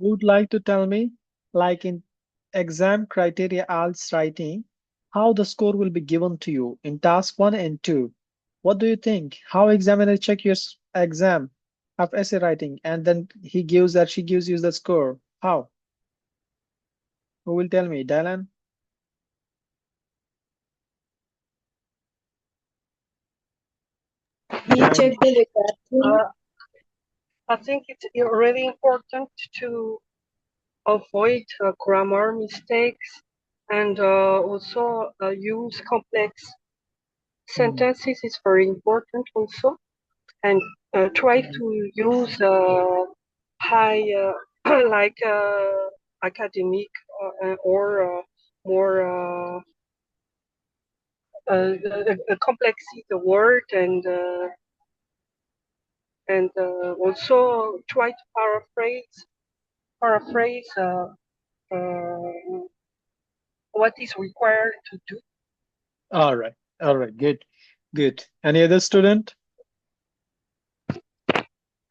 would like to tell me, like in exam criteria IELTS writing, how the score will be given to you in task 1 and 2? What do you think? How examiner check your exam of essay writing and then he gives or she gives you the score? How? Who will tell me? Dylan? We check Dylan? the literature. I think it's really important to avoid grammar mistakes and also use complex sentences is very important also, and try to use high like academic or more complexity the word and also try to paraphrase what is required to do. All right. All right. Good. Good. Any other student?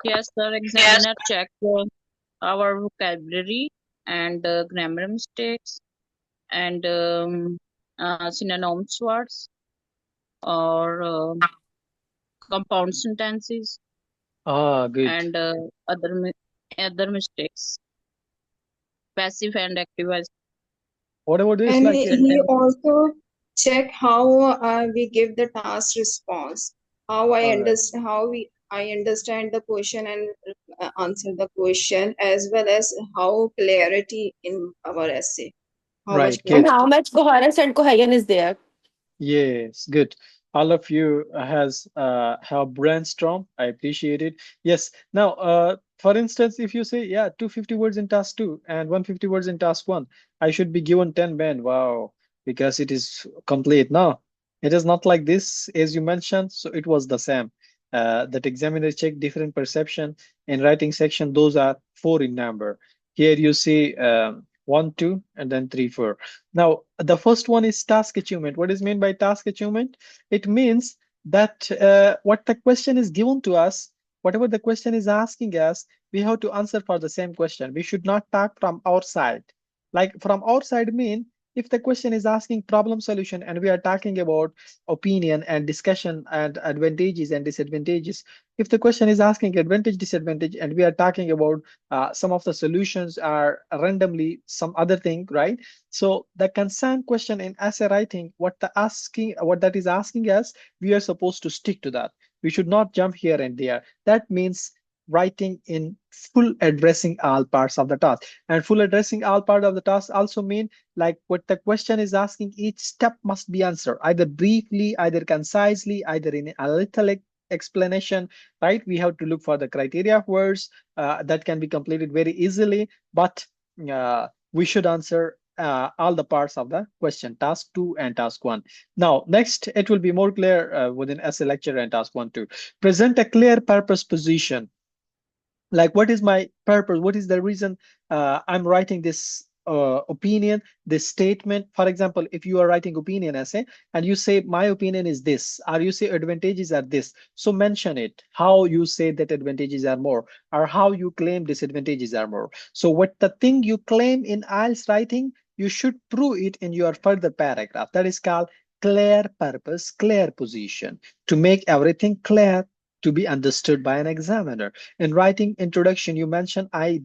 Yes, sir. Examiner check our vocabulary and grammar mistakes and synonymous words or compound sentences Good. and other mistakes, passive and active as What about this? And Like, he also check how we give the task response, how all right. I understand the question and answer the question, as well as how clarity in our essay, how much Right. And Good. how much coherence and cohesion is there? Yes, good. All of you have brainstormed. I appreciate it. Yes. Now, for instance, if you say, yeah, 250 words in task 2 and 150 words in task 1, I should be given 10 band. Wow, because it is complete. No, it is not like this, as you mentioned. So it was the same. That examiner check different perception in writing section. Those are 4 in number. Here you see 1, 2, and then 3, 4. Now, the first one is task achievement. What is meant by task achievement? It means that what the question is given to us, whatever the question is asking us, we have to answer for the same question. We should not talk from our side. Like from our side mean, if the question is asking problem solution and we are talking about opinion and discussion and advantages and disadvantages, if the question is asking advantage, disadvantage, and we are talking about some of the solutions are randomly some other thing, right? So the concern question in essay writing, what that is asking us, we are supposed to stick to that. We should not jump here and there. That means writing in full addressing all parts of the task. And full addressing all part of the task also mean like what the question is asking, each step must be answered either briefly, either concisely, either in a little explanation, right? We have to look for the criteria of words that can be completed very easily, but we should answer all the parts of the question, task 2 and task 1. Now, next, it will be more clear within essay lecture and task 1 too. Present a clear purpose position. Like, what is my purpose? What is the reason I'm writing this opinion, this statement? For example, if you are writing opinion essay and you say, my opinion is this, or you say advantages are this, so mention it, how you say that advantages are more, or how you claim disadvantages are more. So what the thing you claim in IELTS writing, you should prove it in your further paragraph. That is called clear purpose, clear position, to make everything clear to be understood by an examiner. In writing introduction, you mentioned I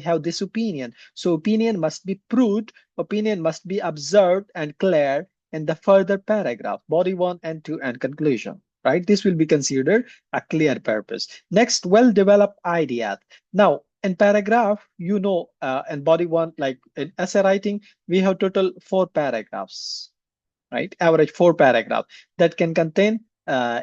have this opinion. So opinion must be proved, opinion must be observed and cleared in the further paragraph, body 1 and 2 and conclusion. Right? This will be considered a clear purpose. Next, well-developed idea. Now, in paragraph, in body 1, like in essay writing, we have total 4 paragraphs, right? Average 4 paragraph that can contain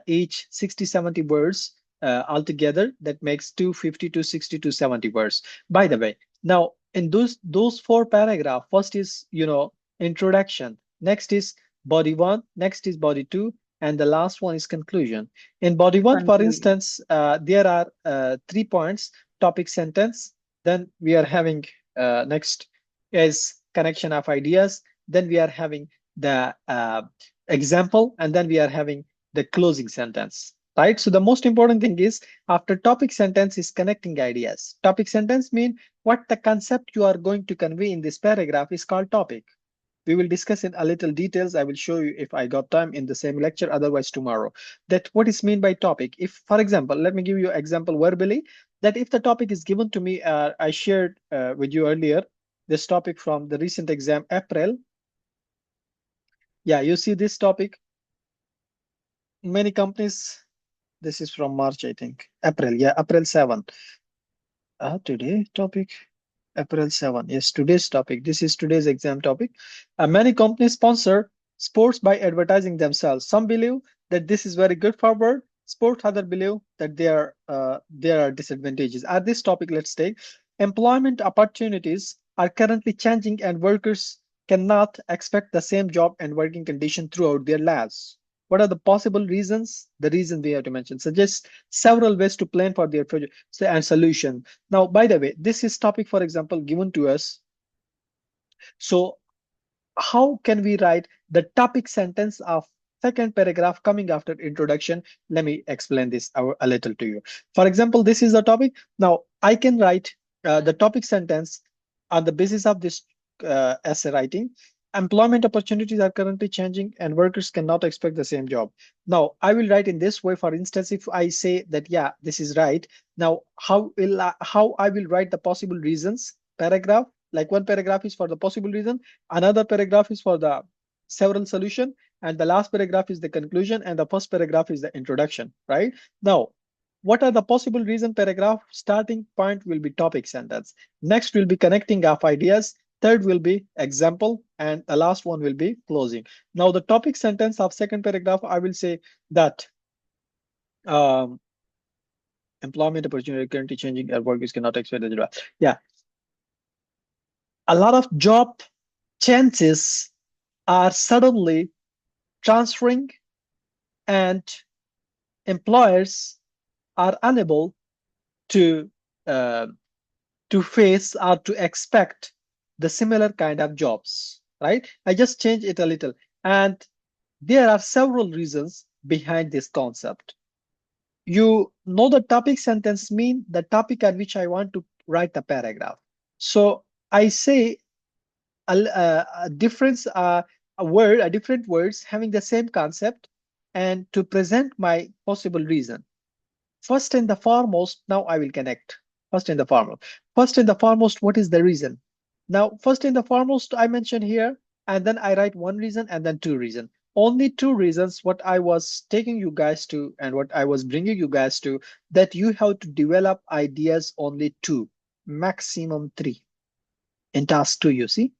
each 60-70 words altogether. That makes 250 to 60 to 70 words. By the way, now in those 4 paragraph, first is introduction, next is body 1, next is body 2, and the last one is conclusion. In body 1, for instance, there are 3 points: topic, sentence. Then we are having next is connection of ideas. Then we are having the example, and then we are having the closing sentence. right? So the most important thing is after topic sentence is connecting ideas. Topic sentence mean what the concept you are going to convey in this paragraph is called topic. We will discuss in a little details. I will show you if I got time in the same lecture, otherwise tomorrow, that what is mean by topic. If, for example, let me give you example verbally, that if the topic is given to me, I shared with you earlier, this topic from the recent exam, April. Yeah, you see this topic, many companies, this is from March, I think, April, yeah, April 7. Today topic, April 7. Yes, today's topic. This is today's exam topic. Many companies sponsor sports by advertising themselves. Some believe that this is very good for sport. Others believe that there are disadvantages. At this topic, let's take employment opportunities are currently changing and workers cannot expect the same job and working condition throughout their lives. What are the possible reasons? The reason we have to mention. Suggest several ways to plan for their project and solution. Now, by the way, this is topic, for example, given to us. So how can we write the topic sentence of second paragraph coming after introduction? Let me explain this a little to you. For example, this is the topic. Now, I can write the topic sentence on the basis of this essay writing. Employment opportunities are currently changing and workers cannot expect the same job. Now, I will write in this way. For instance, if I say that, yeah, this is right. Now, how I will write the possible reasons paragraph, like one paragraph is for the possible reason, another paragraph is for the several solution, and the last paragraph is the conclusion, and the first paragraph is the introduction, right? Now, what are the possible reason paragraph? Starting point will be topic sentence. Next will be connecting of ideas. Third will be example, and the last one will be closing. Now, the topic sentence of second paragraph, I will say that employment opportunity currently changing and workers cannot expect the job. Yeah, a lot of job chances are suddenly transferring and employers are unable to face or to expect the similar kind of jobs, right? I just changed it a little, and there are several reasons behind this concept. You know, the topic sentence mean the topic on which I want to write the paragraph. So I say a difference, a different words having the same concept, and to present my possible reason. First and the foremost, now I will connect. First and the foremost, what is the reason? Now, first and the foremost, I mention here, and then I write one reason and then two reasons. Only two reasons what I was taking you guys to and what I was bringing you guys to, that you have to develop ideas only two, maximum three in task two, you see,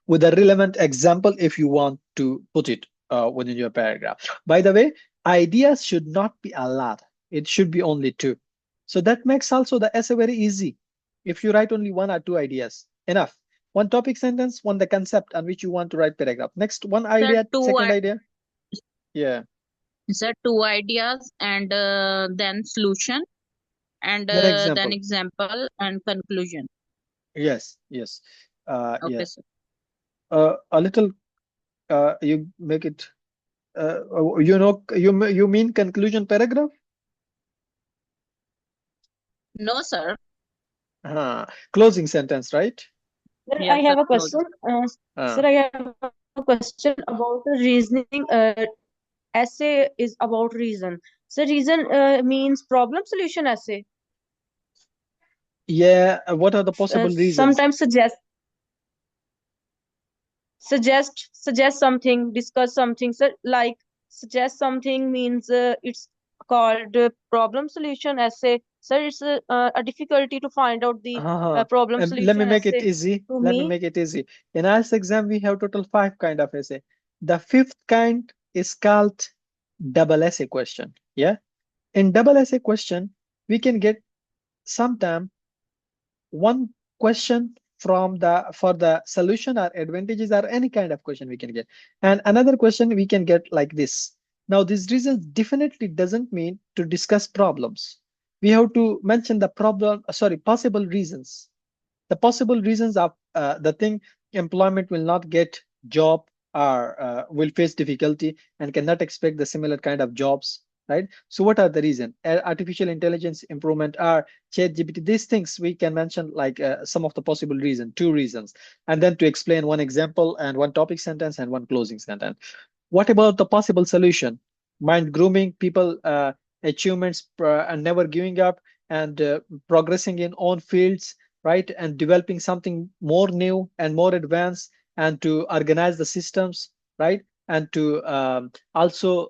with a relevant example if you want to put it within your paragraph. By the way, ideas should not be a lot. It should be only two. So that makes also the essay very easy. If you write only one or two ideas, enough. One topic sentence, one the concept on which you want to write paragraph. Next, one idea, second idea. Yeah. Sir, two ideas and then solution and then example and conclusion. Yes, yes. Okay, yeah. sir. A little, you make it, you mean conclusion paragraph? No, sir. Closing sentence, right? Sir, Yes, I sir. have a Close. question. Sir, I have a question about the reasoning. Essay is about reason. So reason means problem solution essay. Yeah. What are the possible reasons? Sometimes suggest something, discuss something. So like suggest something means it's called problem solution essay. So it's a difficulty to find out the problem Let me solution make it essay. easy. To Let me me, make it easy. In IELTS exam, we have total 5 kind of essay. The fifth kind is called double essay question. Yeah. In double essay question, we can get sometime one question from for the solution or advantages or any kind of question we can get, and another question we can get like this. Now, these reasons definitely doesn't mean to discuss problems. We have to mention the possible reasons. The possible reasons of the thing employment will not get job are will face difficulty and cannot expect the similar kind of jobs, right? So what are the reasons? Artificial intelligence improvement are ChatGPT. These things we can mention like some of the possible reasons, 2 reasons, and then to explain one example and one topic sentence and one closing sentence. What about the possible solution? Mind grooming people, achievements, and never giving up, and progressing in own fields, right? And developing something more new and more advanced, and to organize the systems, right? And to also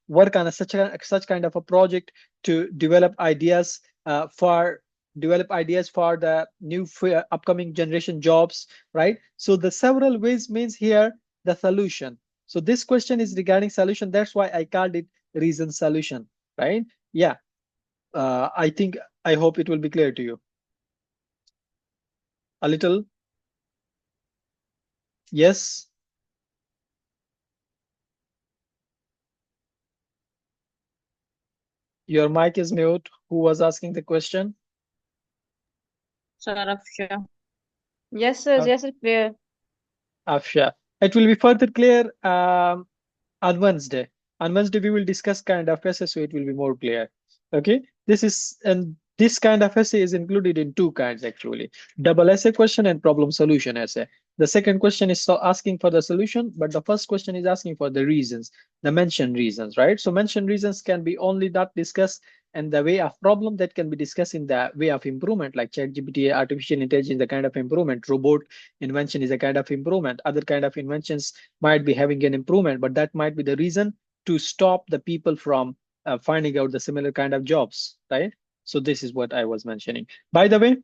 work on such kind of a project to develop ideas for the new upcoming generation jobs, right? So the several ways means here the solution. So this question is regarding solution. That's why I called it reason solution, right? Yeah. I hope it will be clear to you. A little. Yes. Your mic is mute. Who was asking the question? Sarafsha. Yes, sir. Yes, it's clear. Afsha. It will be further clear on Wednesday. On Wednesday, we will discuss kind of essay, so it will be more clear. Okay. This kind of essay is included in 2 kinds actually: double essay question and problem solution essay. The second question is asking for the solution, but the first question is asking for the reasons, the mentioned reasons, right? So mentioned reasons can be only not discussed in the way of problem, that can be discussed in the way of improvement, like ChatGPT, artificial intelligence, the kind of improvement. Robot invention is a kind of improvement. Other kind of inventions might be having an improvement, but that might be the reason to stop the people from finding out the similar kind of jobs, right? So this is what I was mentioning. By the way,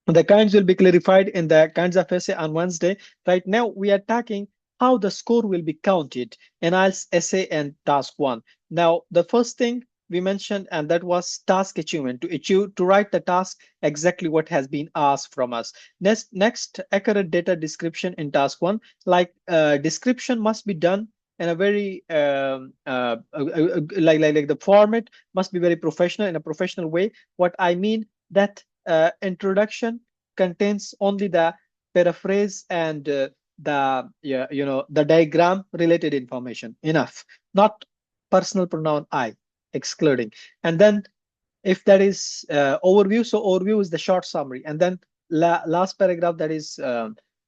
the kinds will be clarified in the kinds of essay on Wednesday. Right now, we are talking how the score will be counted in IELTS essay and task 1. Now, the first thing we mentioned, and that was task achievement, to write the task exactly what has been asked from us. Next, accurate data description in task 1. Like description must be done in a very like the format must be very professional, in a professional way. What I mean that introduction contains only the paraphrase and the diagram related information, enough, not personal pronoun I, excluding. And then if that is overview, so overview is the short summary, and then last paragraph, that is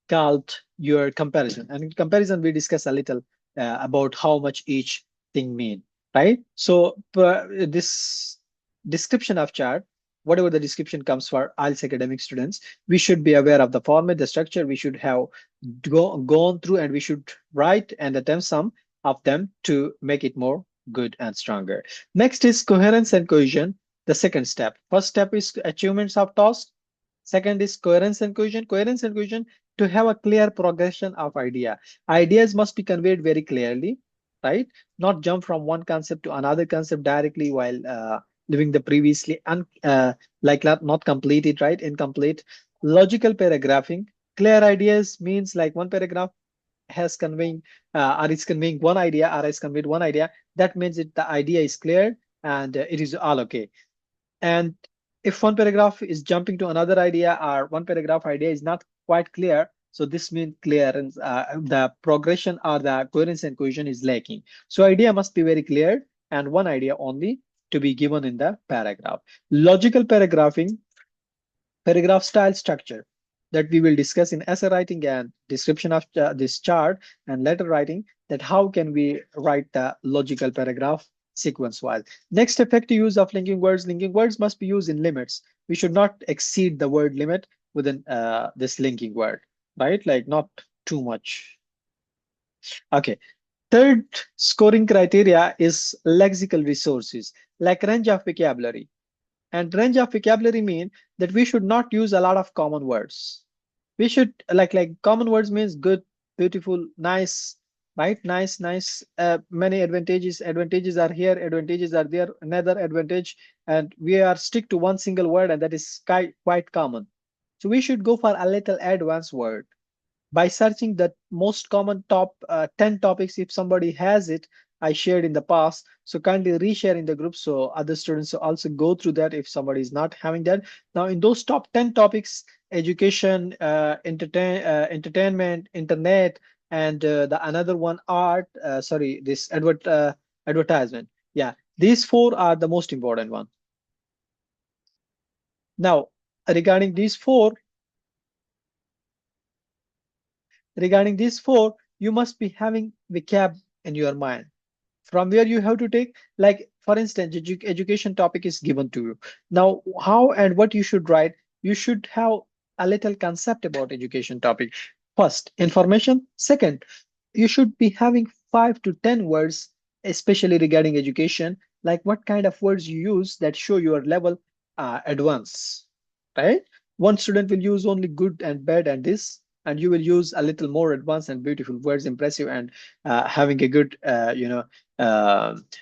called your comparison. And in comparison, we discuss a little about how much each thing mean, right? So this description of chart, whatever the description comes for IELTS academic students, we should be aware of the format, the structure. We should have gone through, and we should write and attempt some of them to make it more good and stronger. Next is coherence and cohesion, the second step. First step is achievements of task. Second is coherence and cohesion. Coherence and cohesion, to have a clear progression of idea. Ideas must be conveyed very clearly, right? Not jump from one concept to another concept directly while leaving the previously not completed, right? Incomplete. Logical paragraphing. Clear ideas means like one paragraph has conveying or is conveying one idea, or is conveyed one idea. That means the idea is clear and it is all okay. And if one paragraph is jumping to another idea, or one paragraph idea is not quite clear, so this means clearance, the progression or the coherence and cohesion is lacking. So idea must be very clear, and one idea only to be given in the paragraph. Logical paragraphing, paragraph style structure, that we will discuss in essay writing and description of this chart, and letter writing, that how can we write the logical paragraph sequence wise. Next, effective use of linking words. Linking words must be used in limits. We should not exceed the word limit within this linking word, right? Like not too much. Okay. Third scoring criteria is lexical resources, like range of vocabulary. And range of vocabulary mean that we should not use a lot of common words. We should like common words means good, beautiful, nice, right? Nice, nice. Many advantages are here, advantages are there, another advantage, and we are stick to one single word, and that is quite common. So we should go for a little advanced word by searching the most common top 10 topics. If somebody has it, I shared in the past, so kindly reshare in the group so other students also go through that if somebody is not having that. Now in those top 10 topics, education, entertainment, internet, and the another one art, sorry, this advertisement. Yeah, these four are the most important one. Now, regarding these four, you must be having vocab in your mind, from where you have to take, like for instance, education topic is given to you. Now, how and what you should write, you should have a little concept about education topic. First, information. Second, you should be having 5 to 10 words, especially regarding education, like what kind of words you use that show your level advance, right? One student will use only good and bad and this, and you will use a little more advanced and beautiful words, impressive and having a good,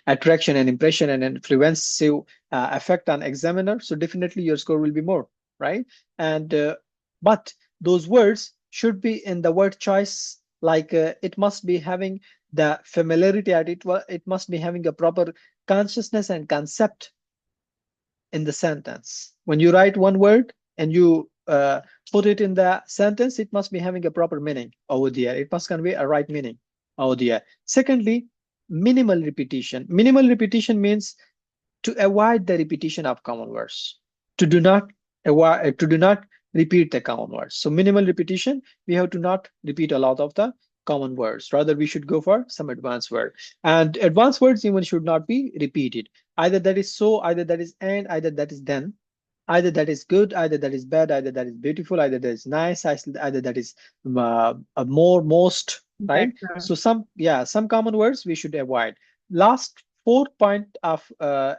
attraction and impression and influensive effect on examiner. So definitely your score will be more, right? And but those words should be in the word choice, like it must be having the familiarity at it. It must be having a proper consciousness and concept in the sentence. When you write one word and you put it in the sentence, it must be having a proper meaning over there. It must convey a right meaning over there. Secondly, minimal repetition. Minimal repetition means to avoid the repetition of common words, to do not avoid, to do not repeat the common words. So minimal repetition, we have to not repeat a lot of the common words. Rather, we should go for some advanced word. And advanced words even should not be repeated. Either that is so, either that is and, either that is then, either that is good, either that is bad, either that is beautiful, either that is nice, either that is more, most, right? Better. So some common words we should avoid. Last 4 point of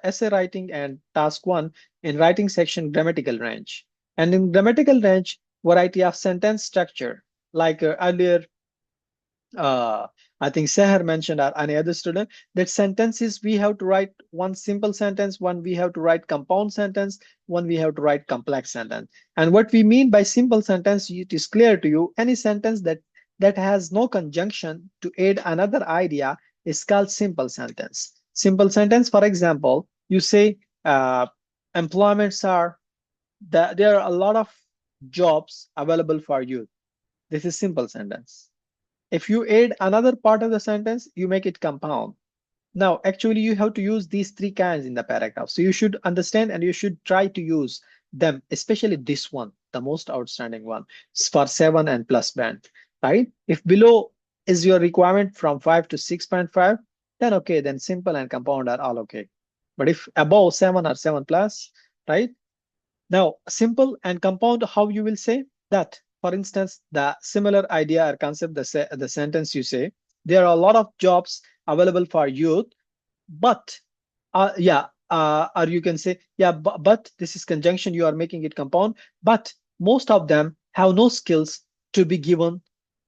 essay writing and task 1 in writing section, grammatical range. And in grammatical range, variety of sentence structure, like earlier I think Seher mentioned, or any other student, that sentences we have to write one simple sentence, one we have to write compound sentence, one we have to write complex sentence. And what we mean by simple sentence, it is clear to you. Any sentence that has no conjunction to add another idea is called simple sentence. Simple sentence, for example, you say employments are that there are a lot of jobs available for youth. This is simple sentence. If you add another part of the sentence, you make it compound. Now, actually, you have to use these 3 kinds in the paragraph. So you should understand and you should try to use them, especially this one, the most outstanding one, for 7 and plus band, right? If below is your requirement from 5 to 6.5, then okay, then simple and compound are all okay. But if above 7 or 7 plus, right? Now, simple and compound, how you will say that? For instance, the similar idea or concept, the sentence you say, there are a lot of jobs available for youth, but or you can say, yeah, but this is conjunction, you are making it compound, but most of them have no skills to be given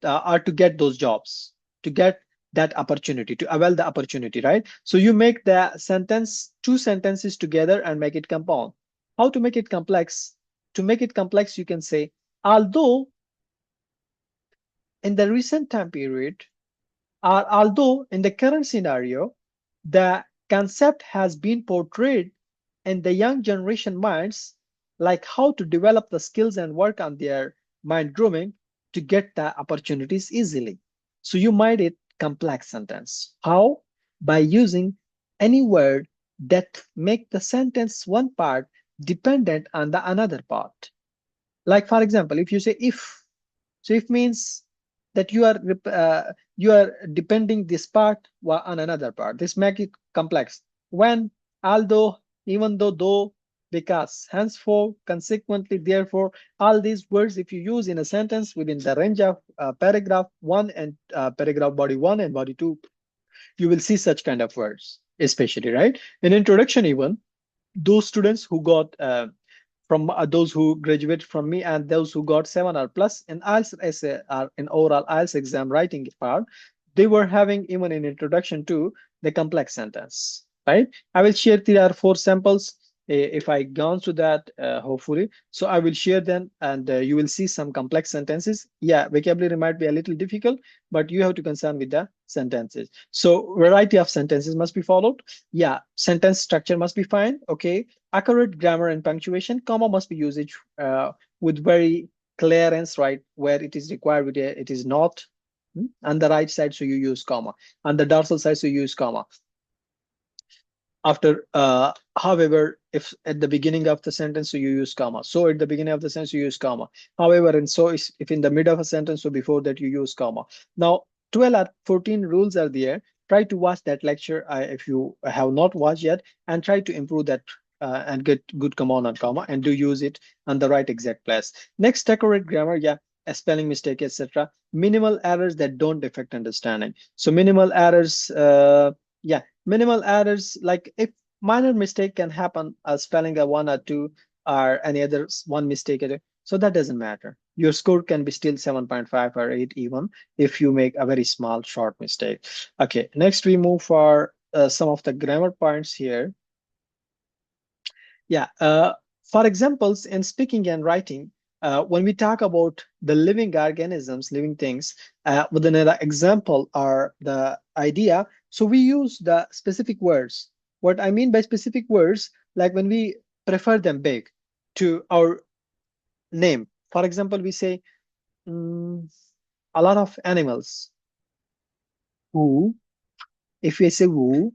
or to get those jobs, to get that opportunity, to avail the opportunity, right? So you make the sentence, 2 sentences together and make it compound. How to make it complex? To make it complex, you can say, although in the recent time period, or although in the current scenario, the concept has been portrayed in the young generation minds, like how to develop the skills and work on their mind grooming to get the opportunities easily. So you made it complex sentence. How? By using any word that make the sentence one part dependent on the another part. Like for example, if you say if, so if means that you are depending this part on another part. This make it complex. When, although, even though, because, henceforth, consequently, therefore, all these words, if you use in a sentence within the range of paragraph 1 and paragraph body 1 and body 2, you will see such kind of words, especially, right? In introduction, even those students who got from those who graduated from me and those who got 7 or plus in IELTS essay or in overall IELTS exam writing part, they were having even an introduction to the complex sentence, right? I will share 3 or 4 samples if I gone through that, hopefully. So I will share them and you will see some complex sentences. Yeah, vocabulary might be a little difficult, but you have to concern with the sentences. So variety of sentences must be followed. Yeah, sentence structure must be fine. Okay, accurate grammar and punctuation. Comma must be used with very clearance, right? Where it is required, it is not. On the right side, so you use comma. On the dorsal side, so you use comma. After, however, if at the beginning of the sentence, so you use comma. So at the beginning of the sentence, you use comma. However, and so is if in the middle of a sentence, so before that, you use comma. Now, 12 or 14 rules are there. Try to watch that lecture if you have not watched yet, and try to improve that and get good command on comma, and do use it on the right exact place. Next, correct grammar, yeah, a spelling mistake, etc. Minimal errors that don't affect understanding. So minimal errors, yeah, minimal errors, like if minor mistake can happen, spelling a one or two or any other one mistake, so that doesn't matter. Your score can be still 7.5 or 8 even if you make a very small short mistake. Okay, next we move for some of the grammar points here. Yeah, for examples in speaking and writing, when we talk about the living organisms, living things, with another example or the idea, so we use the specific words. What I mean by specific words, like when we prefer them big to our name. For example, we say a lot of animals. Who? If we say who,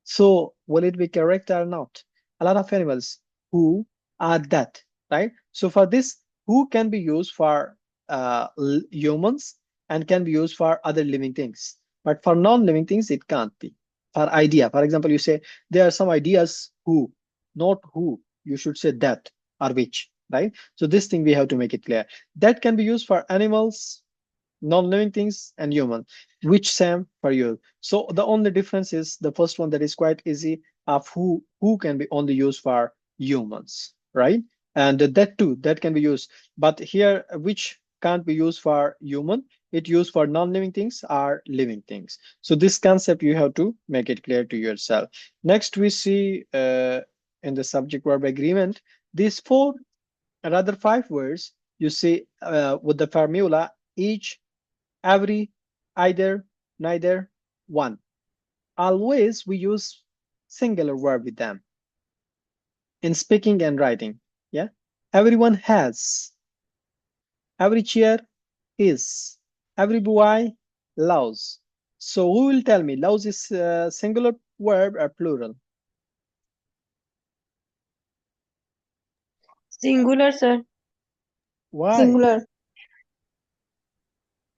so will it be correct or not? A lot of animals. Who are that? Right? So for this, who can be used for humans and can be used for other living things. But for non-living things, it can't be. For idea, for example, you say there are some ideas who, not who. You should say that or which, right? So this thing we have to make it clear. That can be used for animals, non-living things, and human, which same for you. So the only difference is the first one, that is quite easy, of who can be only used for humans, right? And that too, that can be used, but here which can't be used for human, it used for non-living things or living things. So this concept you have to make it clear to yourself. Next we see in the subject verb agreement, these four, rather five words you see with the formula each, every, either, neither, one. Always we use singular verb with them in speaking and writing. Yeah, everyone has, every chair is, every boy loves. So who will tell me loves is singular verb or plural? Singular, sir. Why? Singular,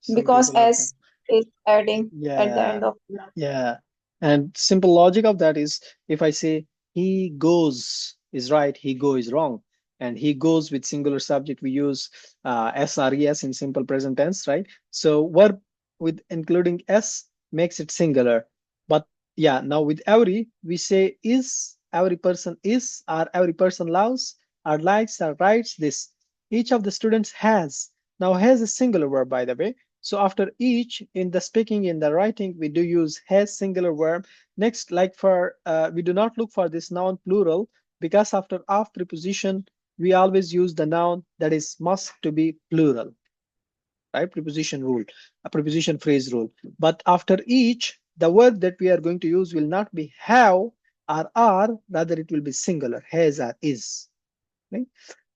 Some because people are saying, S is adding at the yeah, end of yeah. And simple logic of that is, if I say he goes is right, he go is wrong. And he goes with singular subject, we use SRES in simple present tense, right? So verb with including S makes it singular. But yeah, now with every, we say is, every person is, or every person loves, or likes, or writes this. Each of the students has. Now has a singular verb, by the way. So after each, in the speaking, in the writing, we do use has singular verb. Next, like for, we do not look for this noun plural, because after of preposition, we always use the noun that is must to be plural, right? Preposition rule, a preposition phrase rule. But after each, the word that we are going to use will not be have or are, rather it will be singular, has or is. Right?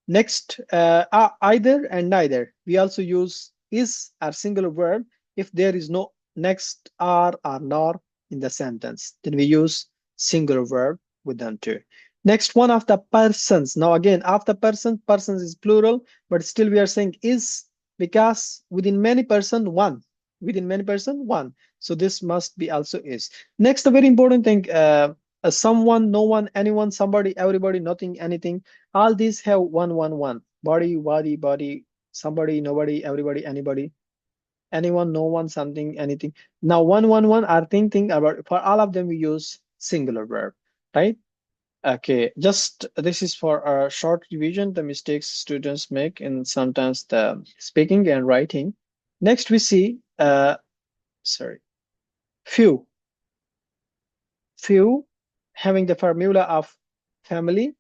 Next, either and neither. We also use is or singular verb if there is no next are or nor in the sentence. Then we use singular verb with them too. Next, one of the persons. Now again, after person, persons is plural, but still we are saying is, because within many person, one. Within many person, one. So this must be also is. Next, a very important thing, someone, no one, anyone, somebody, everybody, nothing, anything. All these have one. Body, body, body, somebody, nobody, everybody, anybody, anyone, no one, something, anything. Now one are thing about, for all of them we use singular verb, right? Okay, just this is for a short revision, the mistakes students make in sometimes the speaking and writing. Next we see sorry, few. Few having the formula of family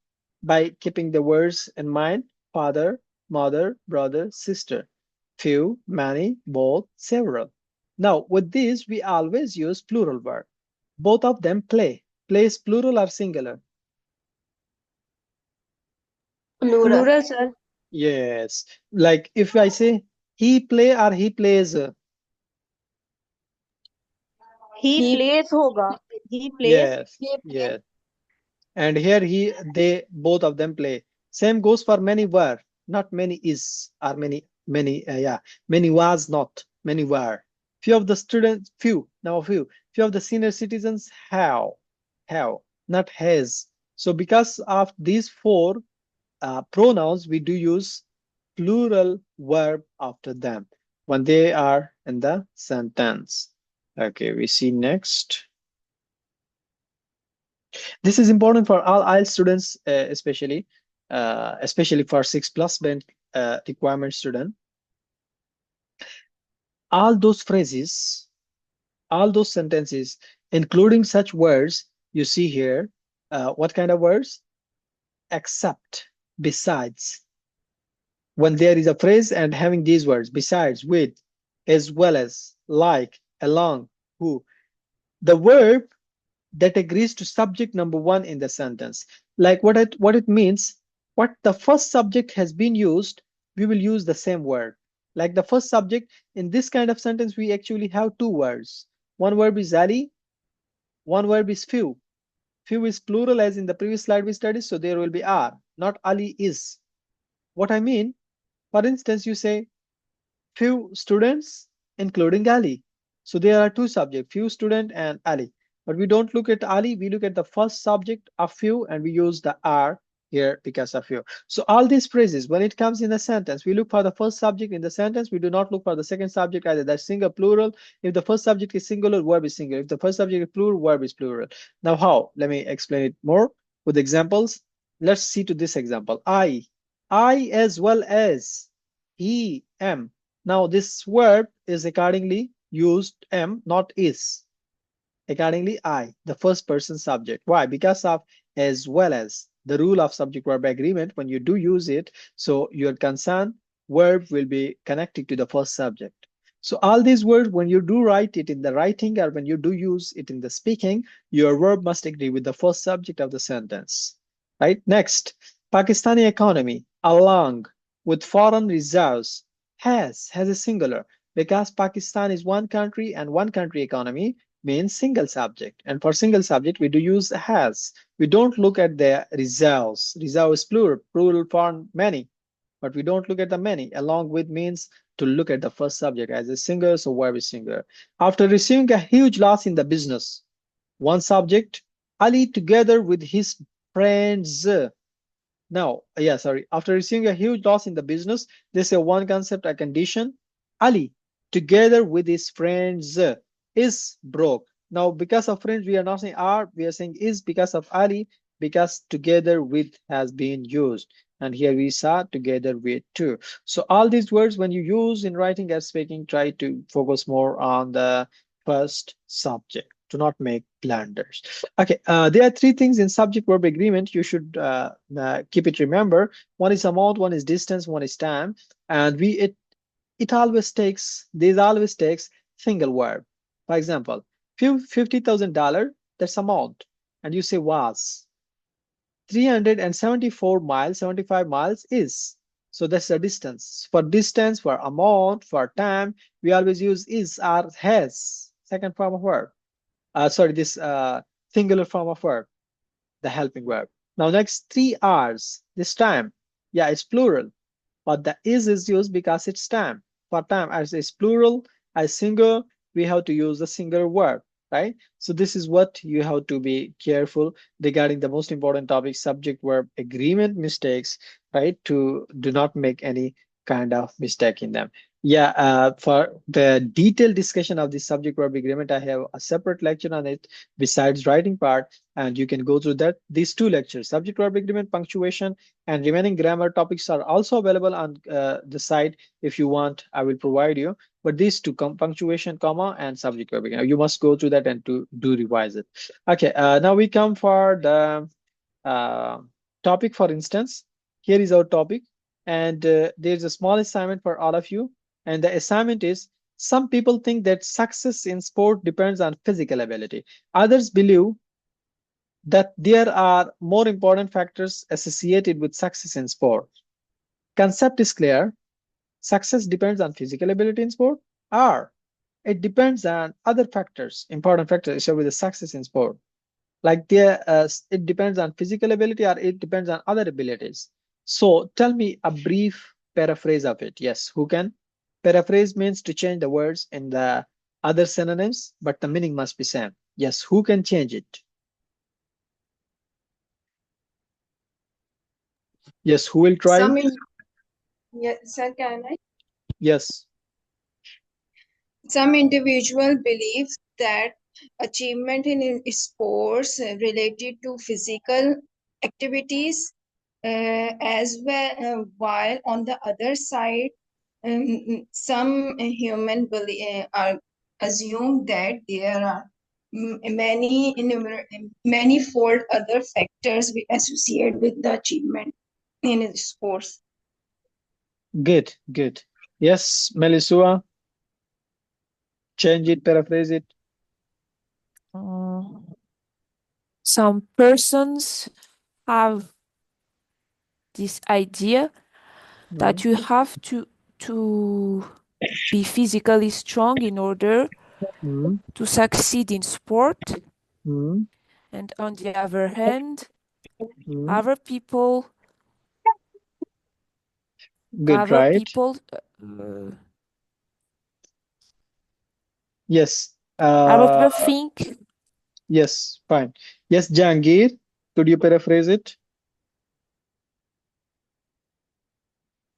by keeping the words in mind: father, mother, brother, sister. Few, many, both, several. Now with this we always use plural verb. Both of them play. Play is plural or singular? plural. Plural, sir. Yes. Like if I say he play or he plays, He He plays होगा. He plays. Yes, yes. And here they both of them play. Same goes for many were, not many is, or many was not, many were. Few of the students, few of the senior citizens have, not has. So because of these four pronouns, we do use plural verb after them when they are in the sentence. Okay, we see next. This is important for all IELTS students, especially for 6+ band requirement student. All those phrases, all those sentences, including such words you see here. What kind of words? Except, besides. When there is a phrase and having these words, besides, with, as well as, like, along, who, the verb that agrees to subject number one in the sentence. Like what it means, what the first subject has been used, we will use the same word. Like the first subject in this kind of sentence, we actually have two words. One verb is Ali, one verb is few. Few is plural, as in the previous slide we studied, so there will be are, not Ali is. What I mean, for instance, you say few students including Ali. So there are two subjects, few student and Ali. But we don't look at Ali, we look at the first subject of few and we use the are here because of few. So all these phrases, when it comes in a sentence, we look for the first subject in the sentence. We do not look for the second subject either. That's single, plural. If the first subject is singular, verb is singular. If the first subject is plural, verb is plural. Now how? Let me explain it more with examples. Let's see to this example. I as well as, he, am. Now this verb is accordingly used am, not is. Accordingly, I, the first person subject. Why? Because of as well as, the rule of subject verb agreement. When you do use it, so your concerned verb will be connected to the first subject. So all these words, when you do write it in the writing or when you do use it in the speaking, your verb must agree with the first subject of the sentence. Right? Next, Pakistani economy, along with foreign reserves, has a singular, because Pakistan is one country and one country economy means single subject, and for single subject we do use has. We don't look at the reserves. Reserve is plural for many, but we don't look at the many. Along with means to look at the first subject as a singular, so verb is singular. After receiving a huge loss in the business, one subject, Ali together with his friends. After receiving a huge loss in the business, they say one concept, a condition. Ali together with his friends is broke. Now, because of friends, we are not saying are, we are saying is because of Ali, because together with has been used. And here we saw together with too. So all these words, when you use in writing or speaking, try to focus more on the first subject. Do not make blunders. Okay, there are three things in subject verb agreement you should keep it remember. One is amount, one is distance, one is time, and it always takes single verb. For example, $50,000, that's amount, and you say was. 374 miles, 75 miles is. So that's the distance. For distance, for amount, for time, we always use is or has, second form of verb. This singular form of verb, the helping verb. Now next, 3 hours, this time. Yeah, it's plural, but the is used because it's time. For time, as it's plural, as single, we have to use the singular verb, right? So this is what you have to be careful regarding the most important topic, subject verb agreement mistakes, right? To do not make any kind of mistake in them. Yeah, for the detailed discussion of the subject verb agreement, I have a separate lecture on it besides writing part, and you can go through that. These two lectures, subject verb agreement, punctuation, and remaining grammar topics are also available on the site. If you want, I will provide you. But these two, punctuation, comma, and subject verb agreement, you must go through that and to do revise it. Okay, now we come for the topic. For instance, here is our topic, and there's a small assignment for all of you. And the assignment is, some people think that success in sport depends on physical ability. Others believe that there are more important factors associated with success in sport. Concept is clear. Success depends on physical ability in sport, or It depends on other factors, important factors, so with the success in sport. Like it depends on physical ability or it depends on other abilities. So tell me a brief paraphrase of it. Yes, who can? Paraphrase means to change the words in the other synonyms, but the meaning must be same. Yes, who can change it? Yes, who will try? Some in, yeah, sir, can I? Yes. Some individual believe that achievement in sports related to physical activities as well, while on the other side, some human are assume that there are many-fold other factors we associate with the achievement in sports. Good, good. Yes, Melisua, change it, paraphrase it. Some persons have this idea that you have to be physically strong in order to succeed in sport. And on the other hand, other people Good, right? Yes. Other people think. Yes, fine. Yes, Jahangir, could you paraphrase it?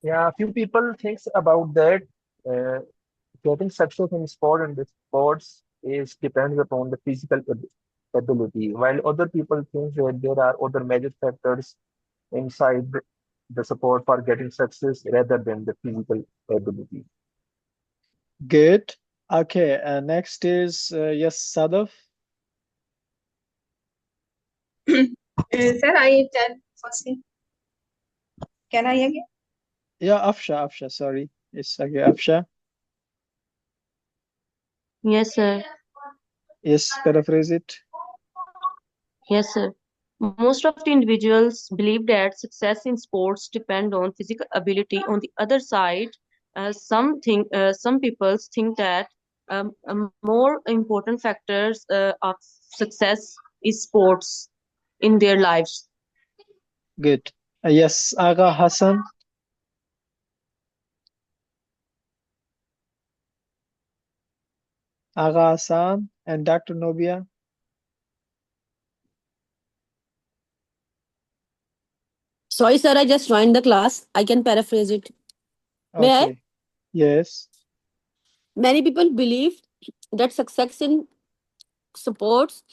Yeah, a few people thinks about that. Uh, Getting success in sport and the sports is depends upon the physical ability, while other people think that there are other major factors inside the support for getting success rather than the physical ability. Good. Okay, next is yes, Sadaf. Sir, I tell firstly. Can I again? Yeah, Afsha, sorry. It's okay, Afsha. Yes, sir. Yes, paraphrase it. Yes, sir. Most of the individuals believe that success in sports depend on physical ability. On the other side, some people think that more important factors of success is sports in their lives. Good. Yes, Aga Hassan. Aga Hassan and Dr. Nobia. Sorry, sir, I just joined the class. I can paraphrase it. May I? Okay. Yes. Many people believe that success in sports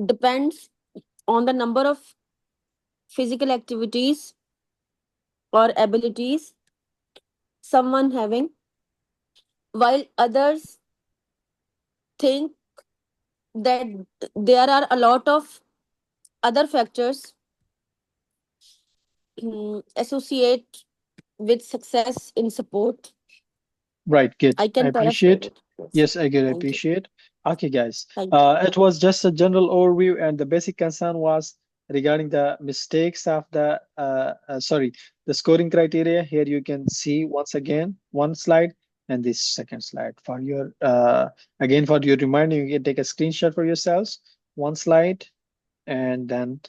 depends on the number of physical activities or abilities someone having, while others think that there are a lot of other factors associate with success in support. Right, good. I I can appreciate. paraphrase it. Yes, I get Thank you. appreciate. Okay, guys. Thank you. It was just a general overview, and the basic concern was regarding the mistakes of the the scoring criteria. Here you can see once again one slide and this second slide. For your again for your reminder, you can take a screenshot for yourselves. One slide and then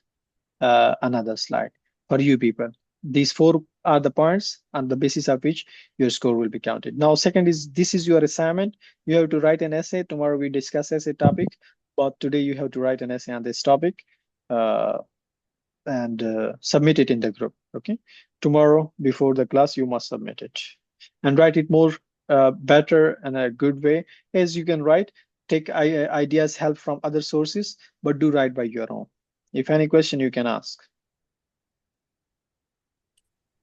another slide for you people. These four are the points on the basis of which your score will be counted. Now, second is this is your assignment. You have to write an essay. Tomorrow we discuss essay topic, but today you have to write an essay on this topic uh, and submit it in the group. Okay. Tomorrow before the class, you must submit it and write it more better and a good way. As you can write, take ideas, help from other sources, but do write by your own. If any question, you can ask.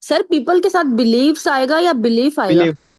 Sir people के साथ beliefs आएगा या belief आएगा? Believe